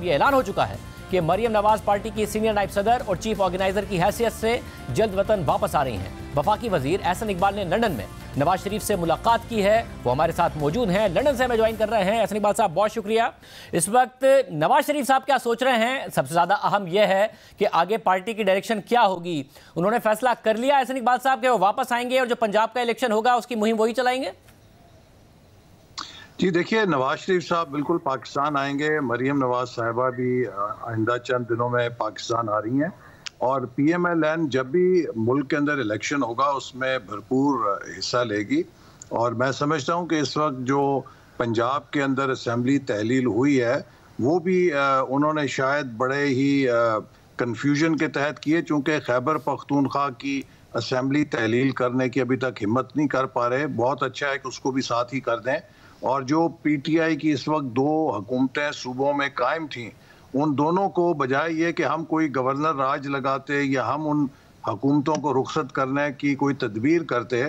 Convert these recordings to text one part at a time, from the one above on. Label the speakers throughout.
Speaker 1: ये ऐलान हो चुका है कि मरियम नवाज पार्टी की सीनियर नायब सदर और चीफ ऑर्गेनाइजर की हैसियत से जल्द वतन वापस आ रही हैं। वफाकी वजीर एहसन इकबाल ने लंदन में नवाज शरीफ से मुलाकात की है, वो हमारे साथ मौजूद हैं, लंदन से हमें ज्वाइन कर रहे हैं। एहसन इकबाल साहब बहुत शुक्रिया। इस वक्त नवाज शरीफ साहब क्या सोच रहे हैं, सबसे ज़्यादा अहम यह है कि आगे पार्टी की डायरेक्शन क्या होगी। उन्होंने फैसला कर लिया एहसन इकबाल साहब कि वो वापस आएंगे और जो पंजाब का इलेक्शन होगा उसकी मुहिम वही चलाएंगे?
Speaker 2: जी देखिए, नवाज शरीफ साहब बिल्कुल पाकिस्तान आएंगे। मरियम नवाज साहिबा भी आइंदा चंद दिनों में पाकिस्तान आ रही हैं और PMLN जब भी मुल्क के अंदर इलेक्शन होगा उसमें भरपूर हिस्सा लेगी। और मैं समझता हूं कि इस वक्त जो पंजाब के अंदर असेंबली तहलील हुई है वो भी उन्होंने शायद बड़े ही कंफ्यूजन के तहत किए, चूँकि खैबर पख्तूनख्वा की असेंबली तहलील करने की अभी तक हिम्मत नहीं कर पा रहे। बहुत अच्छा है कि उसको भी साथ ही कर दें। और जो PTI की इस वक्त दो हुकूमतें सूबों में कायम थीं, उन दोनों को बजाय ये कि हम कोई गवर्नर राज लगाते या हम उन हुकूमतों को रुखसत करने की कोई तदबीर करते,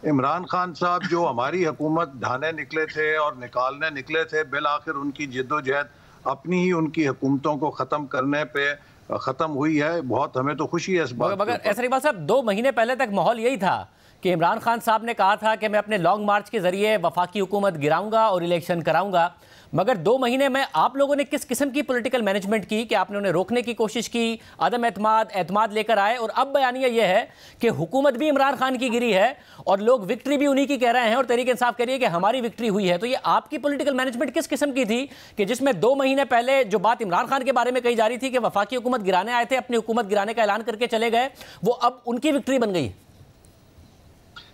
Speaker 2: इमरान खान साहब जो हमारी हुकूमत ढाने निकले थे और निकालने निकले थे, बिल आखिर उनकी जिद्दोजहद अपनी ही उनकी हुकूमतों को ख़त्म करने पे ख़त्म हुई है। बहुत हमें तो खुशी है इस बात।
Speaker 1: मगर एहसन इकबाल साहब, 2 महीने पहले तक माहौल यही था कि इमरान खान साहब ने कहा था कि मैं अपने लॉन्ग मार्च के जरिए वफाकी हुकूमत गिराऊंगा और इलेक्शन कराऊंगा। मगर 2 महीने में आप लोगों ने किस किस्म की पॉलिटिकल मैनेजमेंट की कि आपने उन्हें रोकने की कोशिश की, अदम एतमाद लेकर आए, और अब बयानिया यह है कि हुकूमत भी इमरान खान की गिरी है और लोग विक्ट्री भी उन्हीं की कह रहे हैं और तहरीक इंसाफ कह रही है कि हमारी विक्ट्री हुई है। तो ये आपकी पॉलिटिकल मैनेजमेंट किस किस्म की थी कि जिसमें 2 महीने पहले जो बात इमरान खान के बारे में कही जा रही थी कि वफाकी हुकूमत गिराने आए थे, अपनी हुकूमत गिराने का ऐलान करके चले गए, वो अब उनकी विक्ट्री बन गई?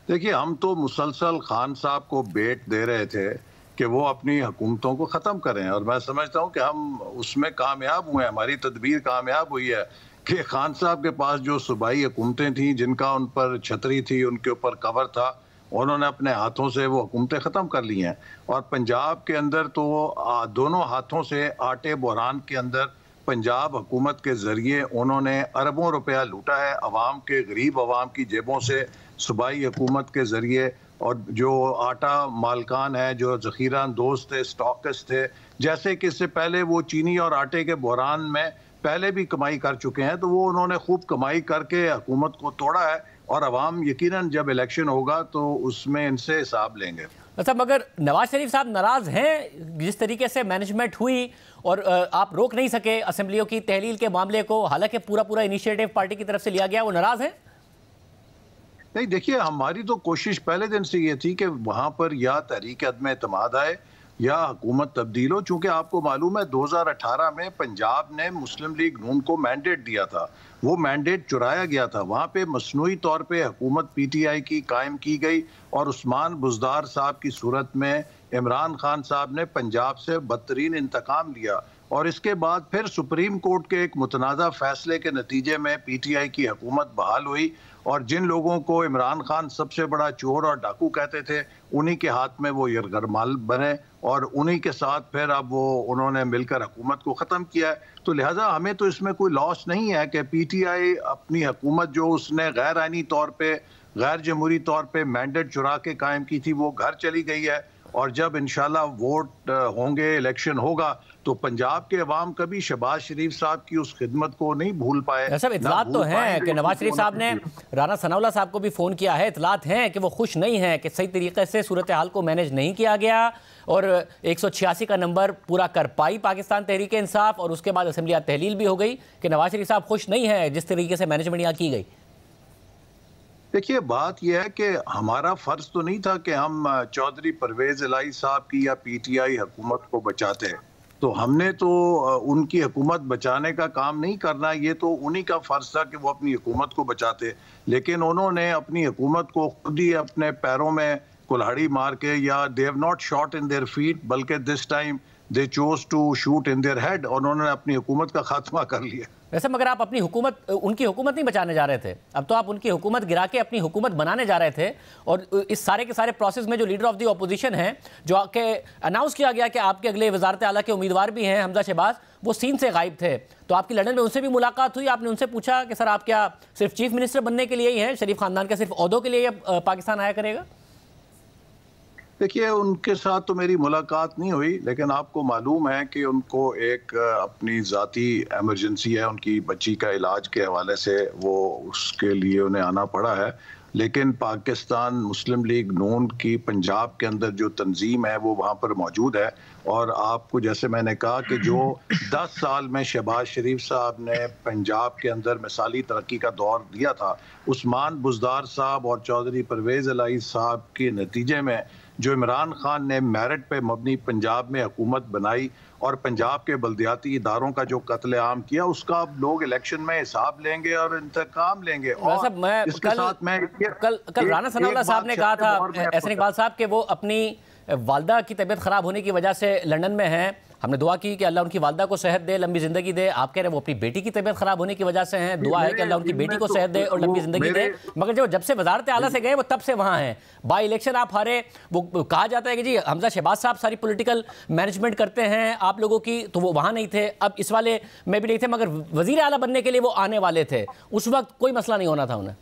Speaker 2: देखिए, हम तो मुसलसल खान साहब को बेट दे रहे थे कि वो अपनी हुकूमतों को ख़त्म करें और मैं समझता हूँ कि हम उसमें कामयाब हुए। हमारी तदबीर कामयाब हुई है कि खान साहब के पास जो सूबाई हुकूमतें थीं, जिनका उन पर छतरी थी, उनके ऊपर कवर था, उन्होंने अपने हाथों से वो हुकूमतें ख़त्म कर ली हैं। और पंजाब के अंदर तो दोनों हाथों से आटे बहरान के अंदर पंजाब हुकूमत के ज़रिए उन्होंने अरबों रुपया लूटा है अवाम के, गरीब अवाम की जेबों से, सूबाई हुकूमत के ज़रिए। और जो आटा मालकान है, जो ज़ख़ीरा अंदोज़ थे, स्टॉकिस्ट थे, जैसे कि इससे पहले वो चीनी और आटे के बहरान में पहले भी कमाई कर चुके हैं, तो वो उन्होंने खूब कमाई करके हुकूमत को तोड़ा है। और अवाम यकीनन जब इलेक्शन होगा तो उसमें इनसे हिसाब लेंगे।
Speaker 1: अच्छा, मगर नवाज शरीफ साहब नाराज़ हैं जिस तरीके से मैनेजमेंट हुई और आप रोक नहीं सके असेंबलियों की तहलील के मामले को, हालांकि पूरा इनिशिएटिव पार्टी की तरफ से लिया गया, वो नाराज़ हैं?
Speaker 2: नहीं, देखिए, हमारी तो कोशिश पहले दिन से ये थी कि वहाँ पर या तहरीक अदम एतमाद आए या हुकूमत तब्दील हो। चूँकि आपको मालूम है 2018 में पंजाब ने मुस्लिम लीग नून को मैंडेट दिया था, वो मैंडेट चुराया गया था। वहाँ पे मसनूई तौर पे हुकूमत PTI की कायम की गई और उस्मान बुज़दार साहब की सूरत में इमरान खान साहब ने पंजाब से बदतरीन इंतकाम लिया। और इसके बाद फिर सुप्रीम कोर्ट के एक मुतनाज़ा फैसले के नतीजे में PTI की हुकूमत बहाल हुई और जिन लोगों को इमरान खान सबसे बड़ा चोर और डाकू कहते थे, उन्हीं के हाथ में वो यरगरमाल बने और उन्हीं के साथ फिर अब वो उन्होंने मिलकर हुकूमत को ख़त्म किया है। तो लिहाजा हमें तो इसमें कोई लॉस नहीं है कि PTI अपनी हुकूमत जो उसने गैर आइनी तौर पे, गैर जमहूरी तौर पे मैंडेट चुरा के कायम की थी, वो घर चली गई है। और जब इंशाल्लाह वोट होंगे, इलेक्शन होगा, तो पंजाब के अवाम कभी शहबाज शरीफ साहब की उस खिदमत को नहीं भूल पाए।
Speaker 1: सब इतलात तो हैं कि नवाज शरीफ साहब ने राना सनाउल्लाह साहब को भी फ़ोन किया है, इतलात हैं कि वो खुश नहीं हैं कि सही तरीके से सूरत हाल को मैनेज नहीं किया गया और 186 का नंबर पूरा कर पाई पाकिस्तान तहरीक इंसाफ, और उसके बाद असेंबली तहलील भी हो गई कि नवाज शरीफ साहब खुश नहीं हैं जिस तरीके से मैनेजमेंट यहाँ की गई।
Speaker 2: देखिए, बात यह है कि हमारा फ़र्ज तो नहीं था कि हम चौधरी परवेज़ इलाही साहब की या PTI हुकूमत को बचाते हैं। तो हमने तो उनकी हुकूमत बचाने का काम नहीं करना, ये तो उन्हीं का फ़र्ज था कि वो अपनी हुकूमत को बचाते। लेकिन उन्होंने अपनी हुकूमत को खुद ही अपने पैरों में कुल्हाड़ी मार के, या they have not shot in their feet, बल्कि this time they chose to shoot in their head, और उन्होंने अपनी हुकूमत का खात्मा कर लिया।
Speaker 1: वैसे मगर आप अपनी हुकूमत, उनकी हुकूमत नहीं बचाने जा रहे थे, अब तो आप उनकी हुकूमत गिरा के अपनी हुकूमत बनाने जा रहे थे। और इस सारे के सारे प्रोसेस में जो लीडर ऑफ द ऑपोजिशन है, जो आके अनाउंस किया गया कि आपके अगले वजारत आला के उम्मीदवार भी हैं हमजा शहबाज, वो सीन से गायब थे। तो आपकी लंदन में उनसे भी मुलाकात हुई, आपने उनसे पूछा कि सर आप क्या सिर्फ चीफ मिनिस्टर बनने के लिए ही हैं, शरीफ खानदान के सिर्फ ओहदों के लिए पाकिस्तान आया करेगा?
Speaker 2: देखिए, उनके साथ तो मेरी मुलाकात नहीं हुई, लेकिन आपको मालूम है कि उनको एक अपनी ज़ाती इमरजेंसी है, उनकी बच्ची का इलाज के हवाले से वो उसके लिए उन्हें आना पड़ा है। लेकिन पाकिस्तान मुस्लिम लीग नून की पंजाब के अंदर जो तंजीम है वो वहाँ पर मौजूद है। और आपको जैसे मैंने कहा कि जो 10 साल में शहबाज शरीफ साहब ने पंजाब के अंदर मिसाली तरक्की का दौर दिया था, उस्मान बुज़दार साहब और चौधरी परवेज़ इलाही साहब के नतीजे में जो इमरान खान ने मेरिट पे मबनी पंजाब में हुकूमत बनाई और पंजाब के बल्दियाती इदारों का जो कत्लेआम किया, उसका अब लोग इलेक्शन में हिसाब लेंगे और इंतकाम लेंगे। और
Speaker 1: मैं
Speaker 2: इसके साथ मैं
Speaker 1: कल राना सनाउल्लाह साहब ने कहा था, एहसन इकबाल साहब, कि वो अपनी वालदा की तबीयत खराब होने की वजह से लंदन में हैं। हमने दुआ की कि अल्लाह उनकी वालदा को सेहत दे, लंबी जिंदगी दे। आप कह रहे हैं वो अपनी बेटी की तबीयत खराब होने की वजह से हैं। दुआ है कि अल्लाह उनकी बेटी को सेहत दे और लंबी जिंदगी दे। मगर जब से वजारत आला से गए वो तब से वहाँ हैं। बाई इलेक्शन आप हारे, वो कहा जाता है कि जी हमजा शहबाज साहब सारी पॉलिटिकल मैनेजमेंट करते हैं आप लोगों की, तो वो वहाँ नहीं थे। अब इस वाले में भी नहीं थे, मगर वजीर आला बनने के लिए वो आने वाले थे। उस वक्त कोई मसला नहीं होना था उन्हें।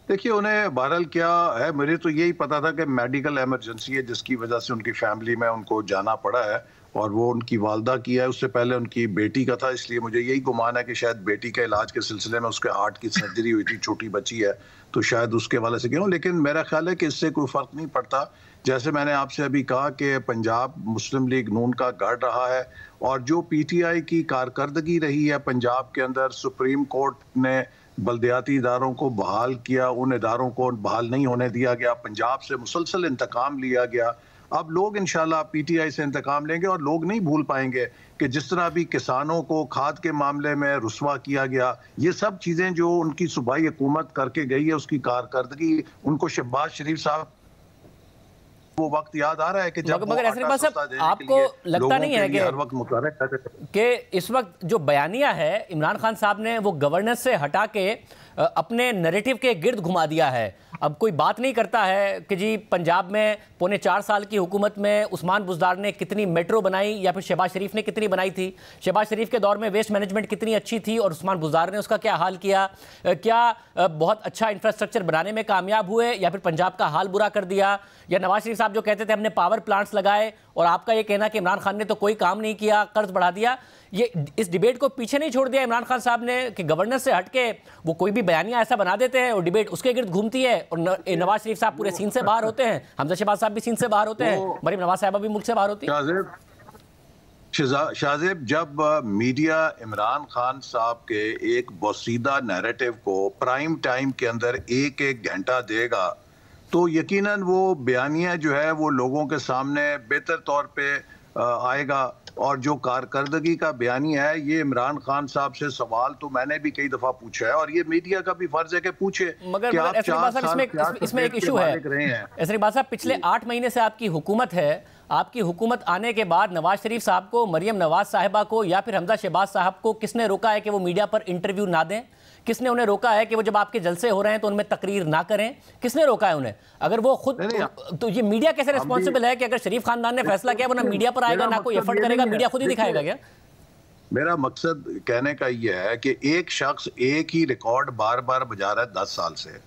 Speaker 2: देखिए, उन्हें बहरहाल क्या है, मुझे तो यही पता था कि मेडिकल इमरजेंसी है जिसकी वजह से उनकी फैमिली में उनको जाना पड़ा है, और वो उनकी वालदा की है। उससे पहले उनकी बेटी का था, इसलिए मुझे यही गुमान है कि शायद बेटी के इलाज के सिलसिले में उसके हार्ट की सर्जरी हुई थी, छोटी बच्ची है, तो शायद उसके वाले से गया हूँ। लेकिन मेरा ख्याल है कि इससे कोई फ़र्क नहीं पड़ता। जैसे मैंने आपसे अभी कहा कि पंजाब मुस्लिम लीग नून का गढ़ रहा है, और जो PTI की कारकर्दगी रही है पंजाब के अंदर, सुप्रीम कोर्ट ने बल्दियाती इदारों को बहाल किया, उन इदारों को बहाल नहीं होने दिया गया, पंजाब से मुसलसल इंतकाम लिया गया। अब लोग इंशाल्लाह PTI से इंतकाम लेंगे, और लोग नहीं भूल पाएंगे कि जिस तरह भी किसानों को खाद के मामले में रुस्वा किया गया, ये सब चीज़ें जो उनकी सूबाई हुकूमत करके गई है, उसकी कारकर्दगी उनको शहबाज शरीफ साहब वो वक्त याद आ रहा है कि जब
Speaker 1: मगर ऐसे बात साहब, आपको लगता नहीं है कि
Speaker 2: हर वक्त मुताबिक
Speaker 1: कि इस वक्त जो बयानिया है इमरान खान साहब ने वो गवर्नेंस से हटा के अपने नैरेटिव के गिर्द घुमा दिया है? अब कोई बात नहीं करता है कि जी पंजाब में पौने 4 साल की हुकूमत में उस्मान बुज़दार ने कितनी मेट्रो बनाई या फिर शहबाज शरीफ ने कितनी बनाई थी। शहबाज शरीफ के दौर में वेस्ट मैनेजमेंट कितनी अच्छी थी और उस्मान बुज़दार ने उसका क्या हाल किया। क्या बहुत अच्छा इंफ्रास्ट्रक्चर बनाने में कामयाब हुए या फिर पंजाब का हाल बुरा कर दिया। या नवाज शरीफ साहब जो कहते थे हमने पावर प्लांट्स लगाए, और आपका ये कहना कि इमरान खान ने तो कोई काम नहीं किया, कर्ज बढ़ा दिया। ये इस डिबेट को पीछे नहीं छोड़ दिया इमरान खान साहब ने कि गवर्नेंस से हटके वो कोई भी बयानिया ऐसा बना देते हैं और डिबेट उसके गिर्द घूमती है, और नवाज शरीफ साहब पूरे सीन से बाहर होते हैं, हमजा शहबाज साहब भी सीन से बाहर होते हैं, मरीम नवाज साहबा भी मुल्क से बाहर होती है।
Speaker 2: शाहजेब, जब मीडिया इमरान खान साहब के एक बोसीदा नैरेटिव को प्राइम टाइम के अंदर एक एक घंटा देगा, तो यकीनन वो बयानिया जो है वो लोगों के सामने बेहतर तौर पे आएगा। और जो कारकर्दगी का बयानी है, ये इमरान खान साहब से सवाल तो मैंने भी कई दफा पूछा है, और ये मीडिया का भी फर्ज है कि पूछे।
Speaker 1: मगर इसमें एक इशू है ऐसे बात साहब, पिछले 8 महीने से आपकी हुकूमत है। आपकी हुकूमत आने के बाद नवाज शरीफ साहब को, मरियम नवाज साहिबा को या फिर हमजा शहबाज साहब को किसने रोका है कि वो मीडिया पर इंटरव्यू ना दें? किसने उन्हें रोका है कि वो जब आपके जलसे हो रहे हैं तो उनमें तकरीर ना करें? किसने रोका है उन्हें? अगर वो खुद, तो ये मीडिया कैसे रिस्पॉन्सिबल है कि अगर शरीफ खानदान ने फैसला किया वो ना मीडिया पर आएगा ना कोई एफर्ट करेगा, मीडिया खुद ही दिखाएगा क्या?
Speaker 2: मेरा मकसद कहने का ये है कि एक शख्स एक ही रिकॉर्ड बार बार बजा रहा है 10 साल से,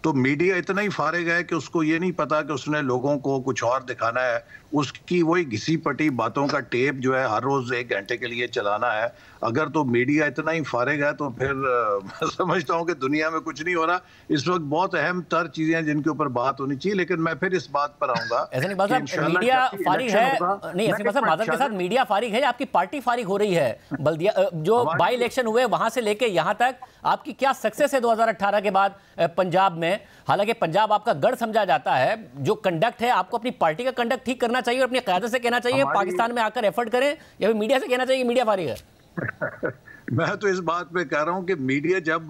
Speaker 2: तो मीडिया इतना ही फारिग है कि उसको ये नहीं पता कि उसने लोगों को कुछ और दिखाना है। उसकी वही घिसी पटी बातों का टेप जो है हर रोज 1 घंटे के लिए चलाना है। अगर तो मीडिया इतना ही फारिग है तो फिर मैं समझता हूँ कि दुनिया में कुछ नहीं हो रहा। इस वक्त बहुत अहम तर चीजें हैं जिनके ऊपर बात होनी चाहिए, लेकिन मैं फिर इस बात पर आऊंगा।
Speaker 1: मीडिया फारिग है नहीं, ऐसे बात मादर के साथ मीडिया फारिग है, आपकी पार्टी फारिग हो रही है। बल्दिया जो बाई इलेक्शन हुए वहां से लेके यहाँ तक आपकी क्या सक्सेस है 2018 के बाद पंजाब में? हालांकि पंजाब आपका गढ़ समझा जाता है, जो कंडक्ट है आपको अपनी पार्टी का कंडक्ट ठीक करना चाहिए और अपनी क़यादत से कहना चाहिए पाकिस्तान में आकर एफर्ट करें, या फिर मीडिया से कहना चाहिए मीडिया फारिग है?
Speaker 2: मैं तो इस बात पे कह रहा हूं कि मीडिया, जब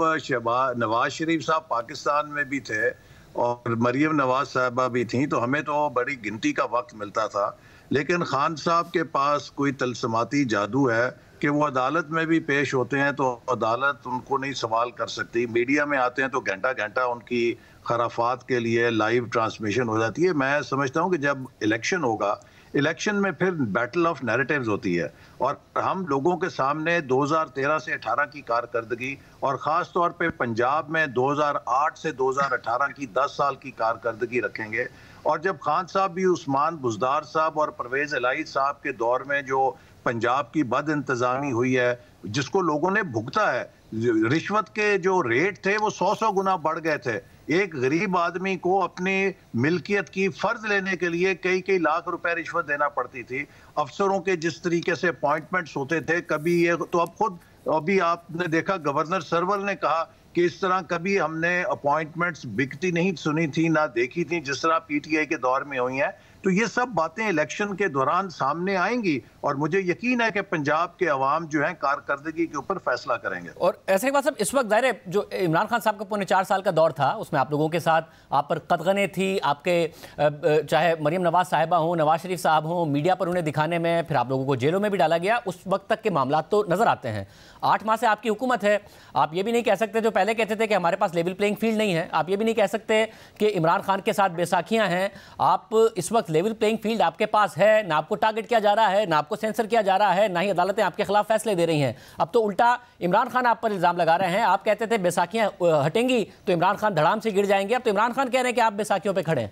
Speaker 2: नवाज शरीफ साहब पाकिस्तान में भी थे और मरियम नवाज साहबा भी थी, तो हमें तो बड़ी गिनती का वक्त मिलता था। लेकिन खान साहब के पास कोई तलसमाती जादू है कि वो अदालत में भी पेश होते हैं तो अदालत उनको नहीं सवाल कर सकती। मीडिया में आते हैं तो घंटा घंटा उनकी खराफात के लिए लाइव ट्रांसमिशन हो जाती है। मैं समझता हूँ कि जब इलेक्शन होगा, इलेक्शन में फिर बैटल ऑफ नैरेटिव्स होती है, और हम लोगों के सामने 2013 से 18 की कारकर्दगी और ख़ास तौर पे पंजाब में 2008 से 2018 की 10 साल की कारकर्दगी रखेंगे। और जब खान साहब भी उस्मान बुज़दार साहब और परवेज़ इलाही साहब के दौर में जो पंजाब की बद इंतज़ामी हुई है, जिसको लोगों ने भुगता है, रिश्वत के जो रेट थे वो 100 गुना बढ़ गए थे। एक गरीब आदमी को अपनी मिल्कियत की फर्ज लेने के लिए कई कई लाख रुपए रिश्वत देना पड़ती थी। अफसरों के जिस तरीके से अपॉइंटमेंट्स होते थे, कभी ये तो अब खुद अभी आपने देखा गवर्नर सरवल ने कहा कि इस तरह कभी हमने अपॉइंटमेंट्स बिकती नहीं सुनी थी ना देखी थी जिस तरह पीटीआई के दौर में हुई हैं। तो ये सब बातें इलेक्शन के दौरान सामने आएंगी और मुझे यकीन है कि पंजाब के अवाम जो है कारकर्दगी के ऊपर फैसला करेंगे।
Speaker 1: और ऐसे के बाद सब इस वक्त ज़ाहिर है जो इमरान खान साहब का पौने 4 साल का दौर था, उसमें आप लोगों के साथ आप पर कदगने थी, आपके चाहे मरीम नवाज साहिबा हों, नवाज शरीफ साहब हों, मीडिया पर उन्हें दिखाने में, फिर आप लोगों को जेलों में भी डाला गया। उस वक्त तक के मामला तो नजर आते हैं। 8 माह से आपकी हुकूमत है। आप ये भी नहीं कह सकते, जो पहले कहते थे कि हमारे पास लेवल प्लेइंग फील्ड नहीं है, आप ये भी नहीं कह सकते कि इमरान खान के साथ बैसाखियां हैं। आप इस वक्त लेवल प्लेइंग फील्ड आपके पास है, ना आपको टारगेट किया जा रहा है, ना आपको सेंसर किया जा रहा है, ना ही अदालतें आपके खिलाफ फैसले दे रही हैं। अब तो उल्टा इमरान खान आप पर इल्जाम लगा रहे हैं। आप कहते थे बैसाखियां हटेंगी तो इमरान खान धड़ाम से गिर जाएंगे। अब तो इमरान खान कह रहे हैं कि आप बैसाखियों पे खड़े हैं।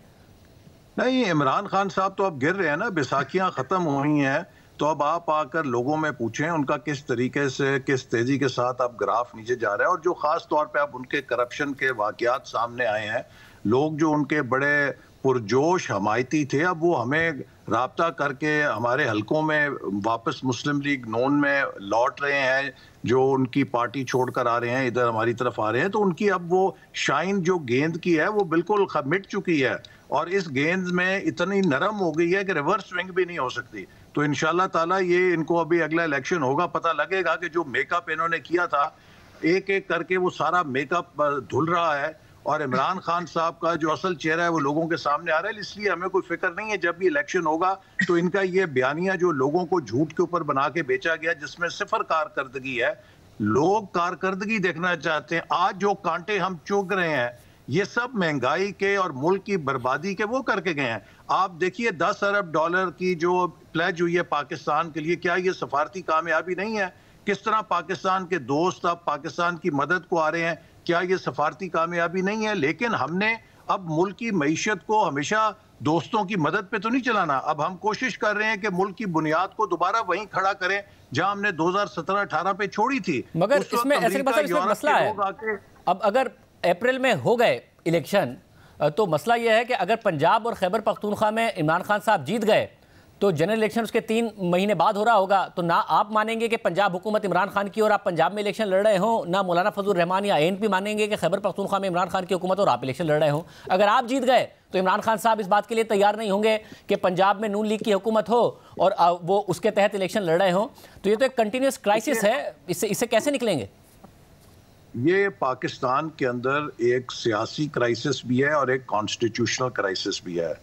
Speaker 2: नहीं, इमरान खान साहब तो अब गिर रहे हैं ना, बैसाखियां खत्म हुई हैं। तो अब आप आकर लोगों में पूछें उनका किस तरीके से, किस तेजी के साथ अब ग्राफ नीचे जा रहा है। और जो खास तौर पे अब उनके करप्शन के वाकयात सामने आए हैं, लोग जो उनके बड़े पुरजोश हमायती थे, अब वो हमें राब्ता करके हमारे हलकों में वापस मुस्लिम लीग नून में लौट रहे हैं, जो उनकी पार्टी छोड़कर आ रहे हैं, इधर हमारी तरफ आ रहे हैं। तो उनकी अब वो शाइन जो गेंद की है वो बिल्कुल मिट चुकी है और इस गेंद में इतनी नरम हो गई है कि रिवर्स स्विंग भी नहीं हो सकती। तो इंशाल्लाह ताला ये इनको अभी अगला इलेक्शन होगा, पता लगेगा कि जो मेकअप इन्होंने किया था, एक एक करके वो सारा मेकअप धुल रहा है और इमरान खान साहब का जो असल चेहरा है वो लोगों के सामने आ रहा है। इसलिए हमें कोई फिक्र नहीं है, जब भी इलेक्शन होगा तो इनका ये बयानिया जो लोगों को झूठ के ऊपर बना के बेचा गया, जिसमें सिफर कारकर्दगी है, लोग कारकर्दगी देखना चाहते हैं। आज जो कांटे हम चुग रहे हैं ये सब महंगाई के और मुल्क की बर्बादी के वो करके गए हैं। आप देखिए 10 अरब डॉलर की जो प्लेज हुई है पाकिस्तान के लिए, क्या ये सफारती कामयाबी नहीं है? किस तरह पाकिस्तान के दोस्त अब पाकिस्तान की मदद को आ रहे हैं, क्या ये सफारती कामयाबी नहीं है? लेकिन हमने अब मुल्क की मईशत को हमेशा दोस्तों की मदद पे तो नहीं चलाना। अब हम कोशिश कर रहे हैं कि मुल्क की बुनियाद को दोबारा वहीं खड़ा करें जहां हमने 2017-18 पे छोड़ी थी।
Speaker 1: मगर इसमें ऐसे मसला है, अब अगर अप्रैल में हो गए इलेक्शन तो मसला यह है कि अगर पंजाब और खैबर पख्तूनख्वा में इमरान खान साहब जीत गए तो जनरल इलेक्शन उसके 3 महीने बाद हो रहा होगा। तो ना आप मानेंगे कि पंजाब हुकूमत इमरान खान की और आप पंजाब में इलेक्शन लड़ रहे हो, ना मौलाना फजल रहमान या ANP मानेंगे कि खैबर पख्तूनख्वा में इमरान खान की हुकूमत और आप इलेक्शन लड़ रहे हो। अगर आप जीत गए तो इमरान खान साहब इस बात के लिए तैयार नहीं होंगे कि पंजाब में नून लीग की हुकूमत हो और वो उसके तहत इलेक्शन लड़ रहे हो। तो ये तो एक कंटिन्यूस क्राइसिस है, इससे कैसे निकलेंगे?
Speaker 2: ये पाकिस्तान के अंदर एक सियासी क्राइसिस भी है और एक कॉन्स्टिट्यूशनल क्राइसिस भी है।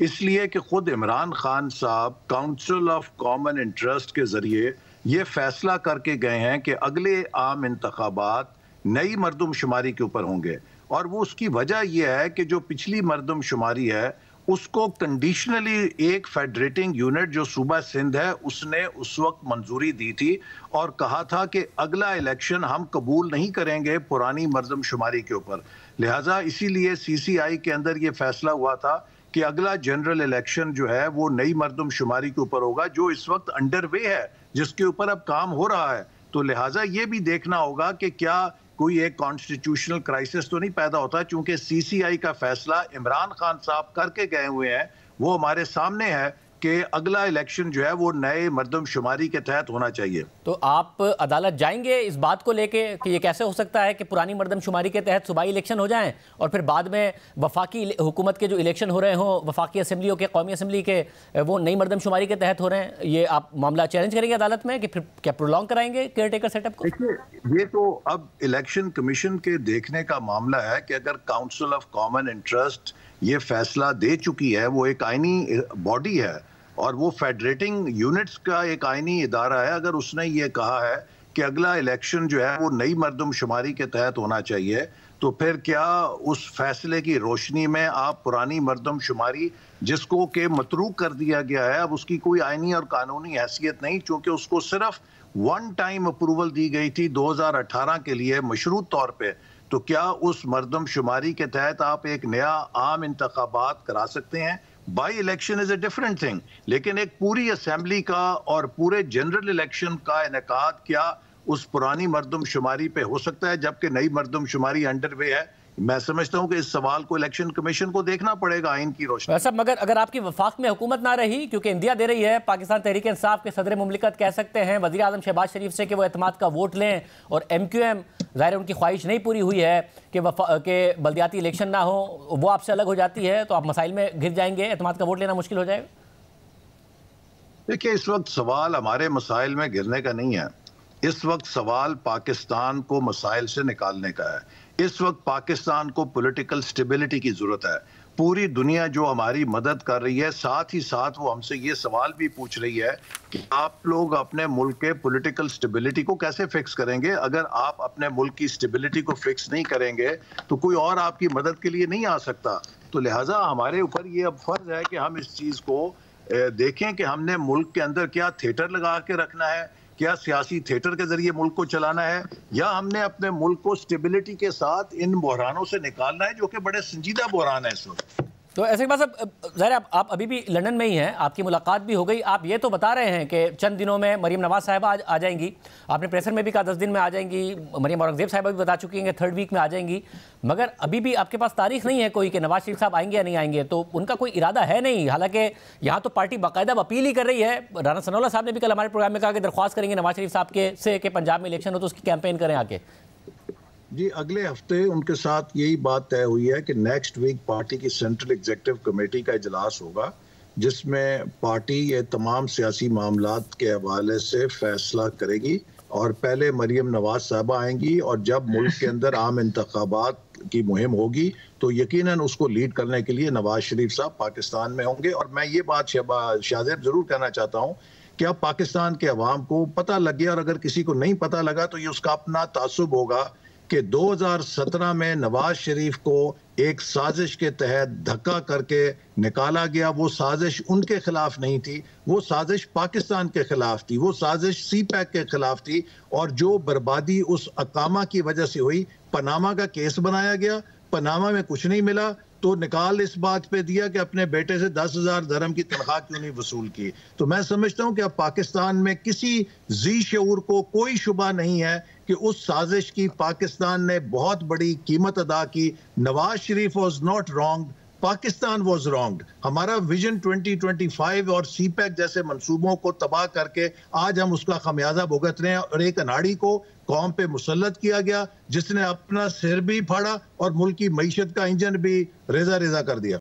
Speaker 2: इसलिए कि खुद इमरान खान साहब काउंसिल ऑफ कॉमन इंटरेस्ट के जरिए ये फैसला करके गए हैं कि अगले आम इंतखाबात नई मरदमशुमारी के ऊपर होंगे। और वो उसकी वजह यह है कि जो पिछली मरदमशुमारी है उसको कंडीशनली एक फेडरेटिंग यूनिट जो सूबा सिंध है उसने उस वक्त मंजूरी दी थी और कहा था कि अगला इलेक्शन हम कबूल नहीं करेंगे पुरानी मरदमशुमारी के ऊपर। लिहाजा इसीलिए CCI के अंदर ये फैसला हुआ था कि अगला जनरल इलेक्शन जो है वो नई मरदमशुमारी के ऊपर होगा, जो इस वक्त अंडरवे है, जिसके ऊपर अब काम हो रहा है। तो लिहाजा ये भी देखना होगा कि क्या कोई एक कॉन्स्टिट्यूशनल क्राइसिस तो नहीं पैदा होता, क्योंकि CCI का फैसला इमरान खान साहब करके गए हुए हैं, वो हमारे सामने है कि अगला इलेक्शन जो है वो नए मरदमशुमारी के तहत होना चाहिए।
Speaker 1: तो आप अदालत जाएंगे इस बात को लेके कि ये कैसे हो सकता है कि पुरानी मरदमशुमारी के तहत सूबाई इलेक्शन हो जाएं और फिर बाद में वफाकी हुकूमत के जो इलेक्शन हो रहे हों, वफाकी असम्बलियों के, कौमी असम्बली के, वो नई मरदमशुमारी के तहत हो रहे हैं? ये आप मामला चैलेंज करेंगे अदालत में कि फिर क्या प्रोलॉन्ग कराएंगे केयर टेकर सेटअप को?
Speaker 2: देखिए, ये तो अब इलेक्शन कमीशन के देखने का मामला है कि अगर काउंसिल ऑफ कॉमन इंटरेस्ट ये फैसला दे चुकी है, वो एक आईनी बॉडी है और वो फेडरेटिंग यूनिट्स का एक आईनी इदारा है, अगर उसने ये कहा है कि अगला इलेक्शन जो है वो नई मर्दमशुमारी के तहत होना चाहिए, तो फिर क्या उस फैसले की रोशनी में आप पुरानी मर्दमशुमारी जिसको के मतरूक कर दिया गया है, अब उसकी कोई आईनी और कानूनी हैसियत नहीं, क्योंकि उसको सिर्फ वन टाइम अप्रूवल दी गई थी 2018 के लिए मशरूत तौर पे, तो क्या उस मर्दमशुमारी के तहत आप एक नया आम इंतखाबात करा सकते हैं? By election is a different thing, लेकिन एक पूरी असेंबली का और पूरे जनरल इलेक्शन का इनेकाद क्या उस पुरानी मर्दमशुमारी पे हो सकता है, जबकि नई मर्दमशुमारी अंडरवे है? मैं समझता हूं कि इस सवाल को इलेक्शन कमीशन को देखना पड़ेगा आइन की रोशनी।
Speaker 1: वैसे मगर अगर आपकी वफाक में हुकूमत ना रही, क्योंकि इंदिया दे रही है, पाकिस्तान तहरीक इंसाफ के सदर मुमलिकत कह सकते हैं वज़ीर आज़म शहबाज शरीफ से कि वो एतमाद का वोट लें, और MQM ज़ाहिर उनकी ख्वाहिश नहीं पूरी हुई है कि बल्दियाती इलेक्शन ना हो, वो आपसे अलग हो जाती है तो आप मसाइल में घिर जाएंगे, एतमाद का वोट लेना मुश्किल हो जाएगा।
Speaker 2: देखिए, इस वक्त सवाल हमारे मसाइल में घिरने का नहीं है, इस वक्त सवाल पाकिस्तान को मसाइल से निकालने का है। इस वक्त पाकिस्तान को पॉलिटिकल स्टेबिलिटी की जरूरत है। पूरी दुनिया जो हमारी मदद कर रही है, साथ ही साथ वो हमसे ये सवाल भी पूछ रही है कि आप लोग अपने मुल्क के पॉलिटिकल स्टेबिलिटी को कैसे फिक्स करेंगे? अगर आप अपने मुल्क की स्टेबिलिटी को फिक्स नहीं करेंगे तो कोई और आपकी मदद के लिए नहीं आ सकता। तो लिहाजा हमारे ऊपर ये अब फर्ज है कि हम इस चीज़ को देखें कि हमने मुल्क के अंदर क्या थिएटर लगा के रखना है, क्या सियासी थिएटर के जरिए मुल्क को चलाना है, या हमने अपने मुल्क को स्टेबिलिटी के साथ इन बहरानों से निकालना है जो कि बड़े संजीदा बहरान है इस वक्त।
Speaker 1: तो ऐसे के बाद ज़ाहिर आप अभी भी लंदन में ही हैं, आपकी मुलाकात भी हो गई, आप ये तो बता रहे हैं कि चंद दिनों में मरीम नवाज़ साहिबा आ जाएंगी, आपने प्रेसर में भी कहा 10 दिन में आ जाएंगी, मरीम औरंगज़ेब साहिबा भी बता चुकी हैं 3rd वीक में आ जाएंगी, मगर अभी भी आपके पास तारीख नहीं है कोई कि नवाज शरीफ साहब आएंगे या नहीं आएंगे, तो उनका कोई इरादा है नहीं। हालांकि यहाँ तो पार्टी बाकायदा अपील ही कर रही है, राना सनाउल्लाह साहब ने भी कल हमारे प्रोग्राम में कहा कि दरख्वास्त करेंगे नवाज शरीफ साहब के से कि पंजाब में इलेक्शन हो तो उसकी कैंपेन करें आके।
Speaker 2: जी, अगले हफ्ते उनके साथ यही बात तय हुई है कि नेक्स्ट वीक पार्टी की सेंट्रल एग्जीक्यूटिव कमेटी का इजलास होगा, जिसमें पार्टी ये तमाम सियासी मामलात के हवाले से फैसला करेगी, और पहले मरीम नवाज साहबा आएंगी, और जब मुल्क के अंदर आम इंतखाबात की मुहिम होगी तो यकीनन उसको लीड करने के लिए नवाज शरीफ साहब पाकिस्तान में होंगे। और मैं ये बात शाहजेब जरूर कहना चाहता हूँ कि अब पाकिस्तान के अवाम को पता लग गया, और अगर किसी को नहीं पता लगा तो ये उसका अपना तासुब होगा कि 2017 में नवाज शरीफ को एक साजिश के तहत धक्का करके निकाला गया। वो साजिश उनके खिलाफ नहीं थी, वो साजिश पाकिस्तान के खिलाफ थी, वो साजिश CPAC के खिलाफ थी, और जो बर्बादी उस अकामा की वजह से हुई, पनामा का केस बनाया गया, पनामा में कुछ नहीं मिला तो निकाल इस बात पे दिया कि अपने बेटे से 10,000 दरहम की तनख्वाह क्यों नहीं वसूल की। तो मैं समझता हूं कि अब पाकिस्तान में किसी जी शऊर को कोई शुबा नहीं है कि उस साजिश की पाकिस्तान ने बहुत बड़ी कीमत अदा की। Nawaz Sharif was not wrong, Pakistan was wronged. हमारा विजन 2025 और CPAC जैसे मंसूबों को तबाह करके आज हम उसका खमियाजा भुगत रहे हैं, और एक अनाड़ी को कौम पे मुसल्लत किया गया जिसने अपना सिर भी फाड़ा और मुल्क की मईशत का इंजन भी रेजा रेजा कर दिया।